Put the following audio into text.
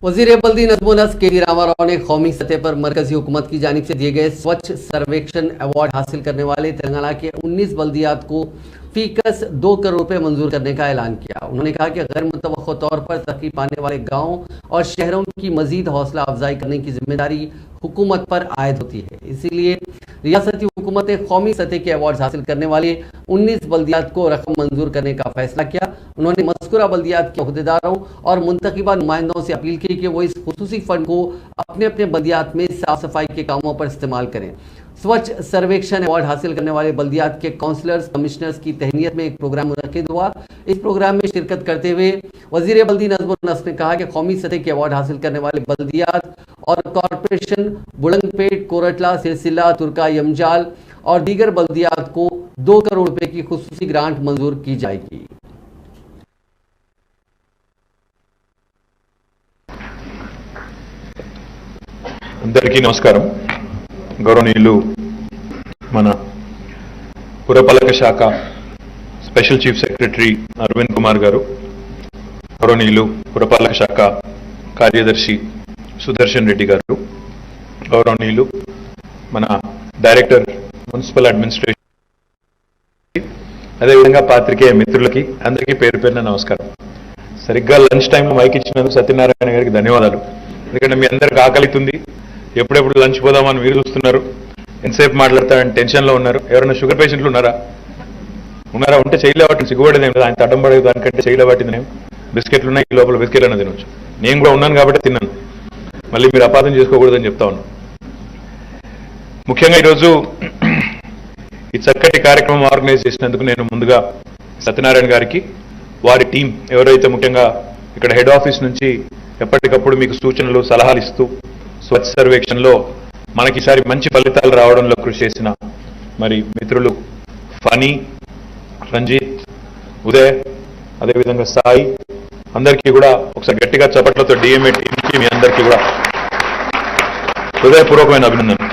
वज़ीर बल्दी नज़्म-ओ-नस्र के रामाराव ने कौमी सतह पर मरकजी हुकूमत की जानिब से दिए गए स्वच्छ सर्वेक्षण अवार्ड हासिल करने वाले तेलंगाना के 19 बल्दियात को फीकस 2 करोड़ रुपए मंजूर करने का ऐलान किया। उन्होंने कहा कि गैर मुतवक्को तौर पर तरक्की पाने वाले गाँव और शहरों की मजीद हौसला अफजाई करने की जिम्मेदारी हुकूमत पर आयद होती है, इसीलिए रियासती हुकूमत ने कौमी सतह के अवार्ड हासिल करने वाले 19 बल्दियात को रकम मंजूर करने का फैसला किया। उन्होंने मज़कूरा बल्दियात के अहदेदारों और मुंतखबा नुमाइंदों से अपील की कि वो इस खुसूसी फंड को अपने अपने बल्दियात में साफ सफाई के कामों पर इस्तेमाल करें। स्वच्छ सर्वेक्षण अवार्ड हासिल करने वाले बल्दियात के काउंसलर्स कमिश्नर्स की तहनीत में एक प्रोग्राम मुनक्किद हुआ। इस प्रोग्राम में शिरकत करते हुए वज़ीर बल्दी नज़्म-ओ-नस्र ने कहा कि कौमी सतह के अवार्ड हासिल करने वाले बल्दियात और कॉरपोरेशन बुलंदपेट, कोरटला, सिलसिला, तुर्का, यमजाल और दीगर बल्दियात को 2 करोड़ रुपए की खुसूसी ग्रांट मंजूर की जाएगी। అందరికీ నమస్కారం। గౌరవనీయులు మన పురపాలక శాఖ special chief secretary Arvind Kumar గారు, గౌరవనీయులు పురపాలక శాఖ కార్యదర్శి సుదర్శన్ రెడ్డి గారు, గౌరవనీయులు మన డైరెక్టర్ మున్సిపల్ అడ్మినిస్ట్రేషన్, అదేవిధంగా పాత్రికేయ మిత్రులకి అందరికీ పేరు పేరున నమస్కారం। సరిగ్గా లంచ్ టైంలో మైక్ ఇచ్చినందుకు సత్యనారాయణ గారికి ధన్యవాదాలు। ఎందుకంటే మీ అందరికి ఆకలితుంది, ఎప్పుడెప్పుడు లంచ్ పోదామని మీరు చూస్తున్నారు, ఎంతసేపు మాట్లాడతారని టెన్షన్లో ఉన్నారు। ఎవరైనా షుగర్ పేషెంట్లు ఉన్నారా? ఉంటే చేయలేబట్టింది, సిగ్గుపడేది ఏం లేదు, ఆయన తడ్డం పడేది దానికంటే చేయలేబట్టింది నేను బిస్కెట్లు ఉన్నాయి, ఈ లోపల బిస్కెట్లు అన్న తినొచ్చు, నేను కూడా ఉన్నాను కాబట్టి తిన్నాను, మళ్ళీ మీరు అపార్థం చేసుకోకూడదని చెప్తా ఉన్నాను। ముఖ్యంగా ఈరోజు ఈ చక్కటి కార్యక్రమం ఆర్గనైజ్ చేసినందుకు నేను ముందుగా సత్యనారాయణ గారికి, వారి టీం ఎవరైతే ముఖ్యంగా ఇక్కడ హెడ్ ఆఫీస్ నుంచి ఎప్పటికప్పుడు మీకు సూచనలు సలహాలు ఇస్తూ స్వచ్ఛ సర్వేక్షణలో మనకి ఈసారి మంచి ఫలితాలు రావడంలో కృషి చేసిన మరి మిత్రులు ఫనీ, రంజిత్, ఉదయ్, అదేవిధంగా సాయి, అందరికీ కూడా ఒకసారి గట్టిగా చప్పట్లతో డిఎంఏ టీంకి మీ అందరికీ కూడా హృదయపూర్వకమైన అభినందనలు।